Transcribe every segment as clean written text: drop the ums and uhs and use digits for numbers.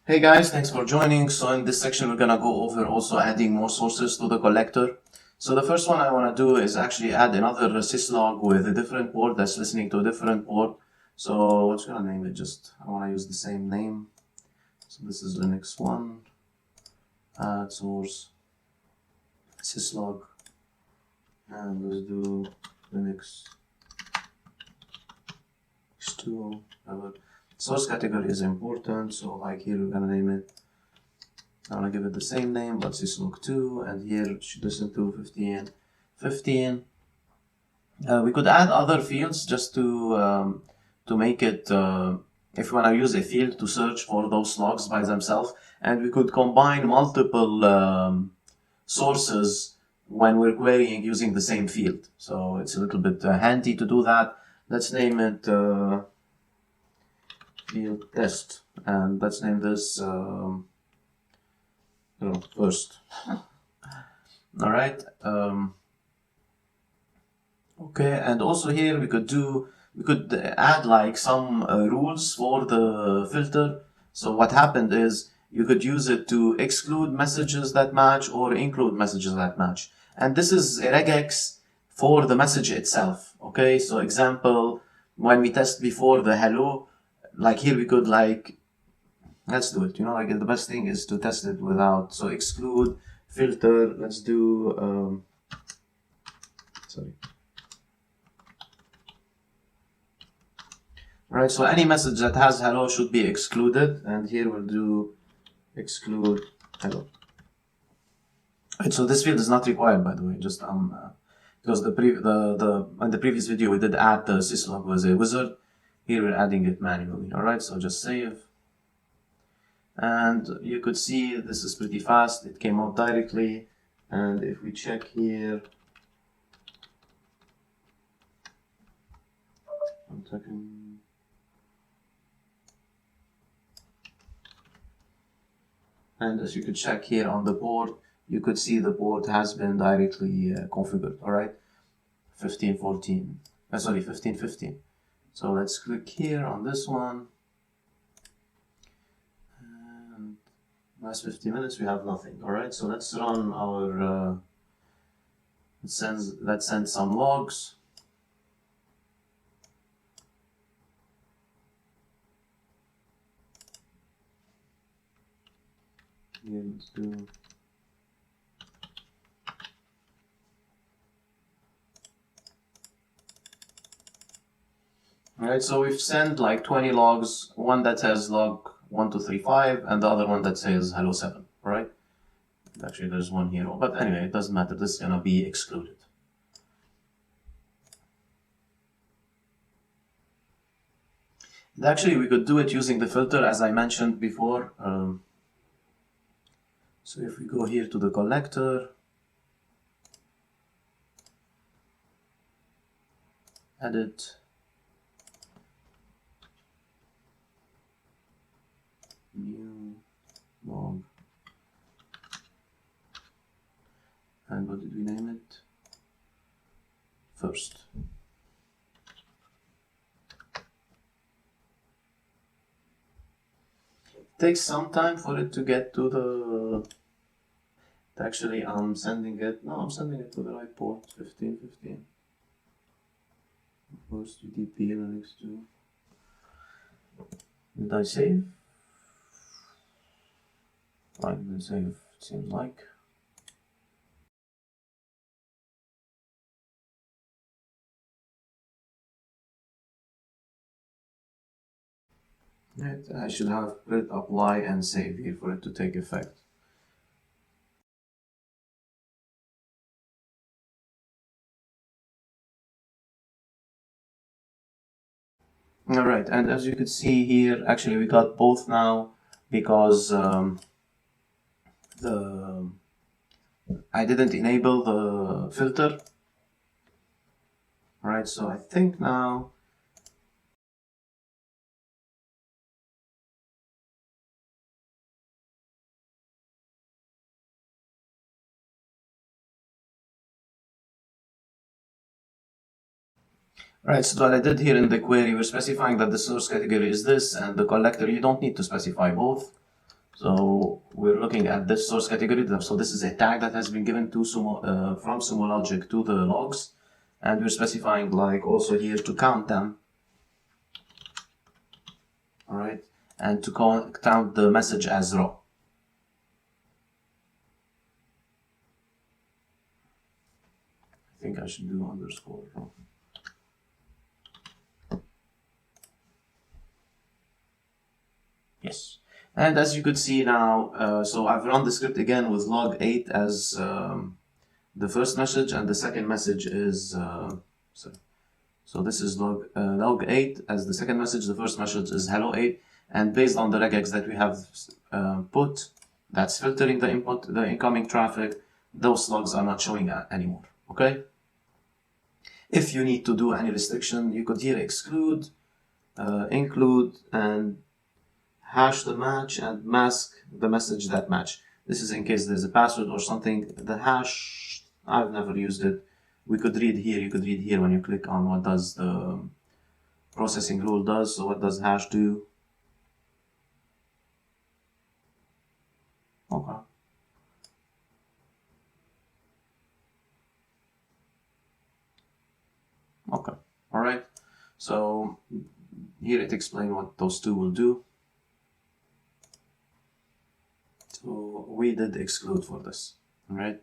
Hey guys, thanks for joining. So in this section, we're gonna go over also adding more sources to the collector. So the first one I wanna do is actually add another syslog with a different port that's listening to a different port. So what's gonna name it? I wanna use the same name. So this is Linux 1, add source, syslog, and let's do Linux X2. Source category is important, so like here we're gonna name it, I want to give it the same name, but syslog2, and here it should listen to 15. We could add other fields just to make it, if we want to use a field to search for those logs by themselves, and we could combine multiple sources when we're querying using the same field. So it's a little bit handy to do that. Let's name it field test, and let's name this first. All right. Okay, and also here we could add like some rules for the filter. So what happened is you could use it to exclude messages that match or include messages that match. And this is a regex for the message itself. Okay, so example, when we test before the hello, like here we could like, let's do it, like the best thing is to test it without, so exclude filter, let's do, sorry. Right, so any message that has hello should be excluded, and here we'll do exclude hello. Right, so this field is not required, by the way, just because in the previous video we did add the syslog with a wizard. Here we're adding it manually. All right, so just save. And you could see this is pretty fast. It came out directly. And if we check here, 1 second. And as you could check here on the board, you could see the board has been directly configured. All right, 1514. Sorry, 1515. So let's click here on this one. And last 50 minutes we have nothing. All right, so let's run our. Let's send some logs. Here, let's do. Alright, so we've sent like 20 logs, one that says log 1235 and the other one that says hello 7, right? Actually, there's one here, but anyway, it doesn't matter, this is gonna be excluded. And actually, we could do it using the filter as I mentioned before. So if we go here to the collector, edit, new log, and what did we name it? First. It takes some time for it to get to the. Actually, I'm sending it to the right port, 1515. First UDP Linux 2. Did I save? I didn't save, it seems like. Right, I should have put apply and save here for it to take effect. Alright, and as you could see here, actually we got both now because I didn't enable the filter. Alright, so I think now right, so what I did here in the query, we're specifying that the source category is this, and the collector, you don't need to specify both. So we're looking at this source category. So this is a tag that has been given to from SumoLogic to the logs, and we're specifying like also here to count them. All right, and to count the message as raw. I think I should do underscore raw. Yes. And as you could see now, so I've run the script again with log 8 as the first message, and the second message is, so this is log 8 as the second message, the first message is hello 8, and based on the regex that we have put, that's filtering the input, the incoming traffic, those logs are not showing anymore, okay? If you need to do any restriction, you could here exclude, include, and hash the match and mask the message that match. This is in case there's a password or something. The hash, I've never used it. We could read here, you could read here when you click on what does the processing rule does. So what does hash do? Okay. Okay, all right. So here it explains what those two will do. So we did exclude for this, all right?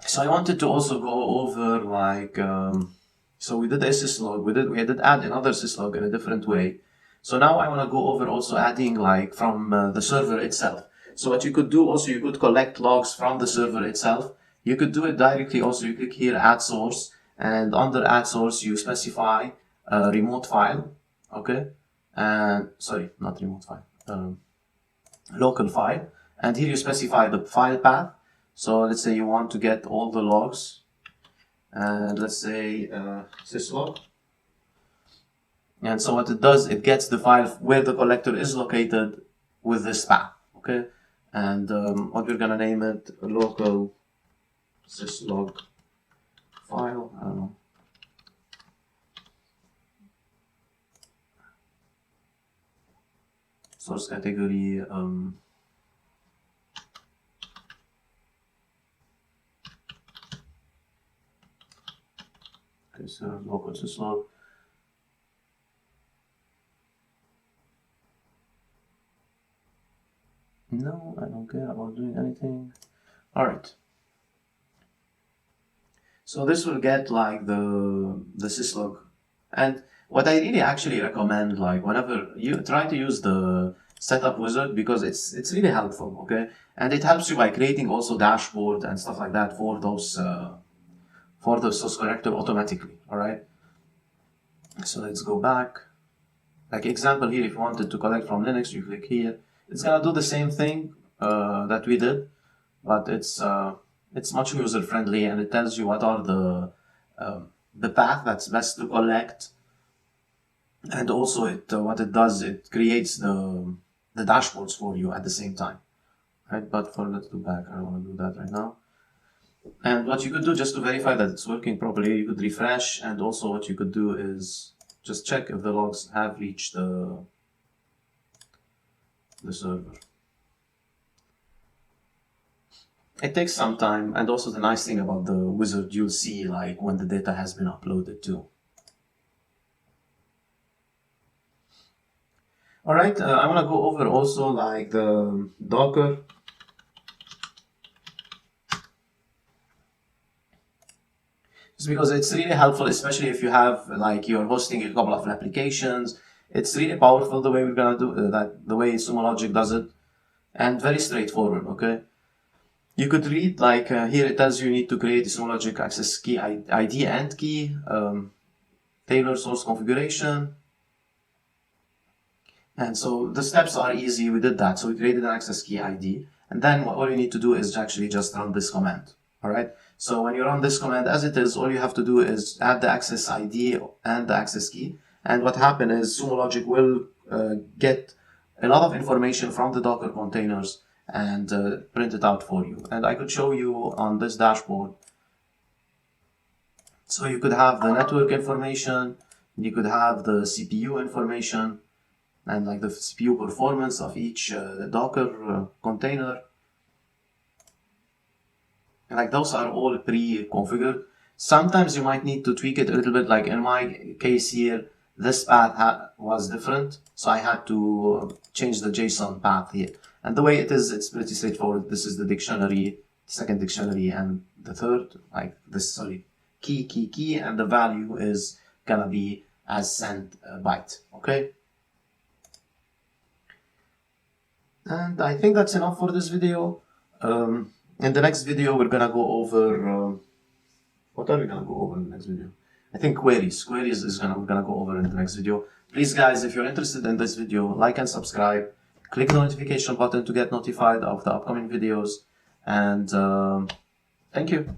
So I wanted to also go over like, so we did a syslog, we did add another syslog in a different way. So now I want to go over also adding like from the server itself. So what you could do also, you could collect logs from the server itself. You could do it directly also. You click here, add source, and under add source, you specify a remote file, okay? And sorry, not remote file, local file. And here you specify the file path. So let's say you want to get all the logs, and let's say syslog. And so what it does, it gets the file where the collector is located with this path, okay? And what we're gonna name it, local syslog file, I don't know. Source category, okay, so local syslog. No, I don't care about doing anything. All right. So this will get like the syslog. And what I really actually recommend, like whenever you try to use the setup wizard, because it's really helpful, okay? And it helps you by creating also dashboard and stuff like that for those source corrector automatically, all right? So let's go back. Like example here, if you wanted to collect from Linux, you click here. It's gonna do the same thing that we did, but it's much user friendly, and it tells you what are the path that's best to collect, and also what it does, it creates the dashboards for you at the same time, right? But let's do back. I don't want to do that right now. And what you could do just to verify that it's working properly, you could refresh, and also what you could do is just check if the logs have reached the server. It takes some time, and also the nice thing about the wizard, you'll see like when the data has been uploaded too. All right, I want to go over also like the Docker. Just because it's really helpful, especially if you have like you're hosting a couple of applications. It's really powerful the way we're gonna do that, the way SumoLogic does it, and very straightforward, okay? You could read like here it tells you need to create a SumoLogic access key ID and key, tailor source configuration. And so the steps are easy, we did that. So we created an access key ID, and then all you need to do is actually just run this command, all right? So when you run this command as it is, all you have to do is add the access ID and the access key. And what happens is SumoLogic will get a lot of information from the Docker containers and print it out for you. And I could show you on this dashboard. So you could have the network information, you could have the CPU information, and like the CPU performance of each Docker container. And like those are all pre-configured. Sometimes you might need to tweak it a little bit. Like in my case here, this path was different, so I had to change the JSON path here. And the way it is, it's pretty straightforward. This is the dictionary, second dictionary, and the third, like this, sorry, key, and the value is gonna be as sent byte, okay? And I think that's enough for this video. In the next video, we're gonna go over, what are we gonna go over in the next video? I think queries. Queries is we're gonna go over in the next video. Please guys, if you're interested in this video, like and subscribe. Click the notification button to get notified of the upcoming videos. And thank you.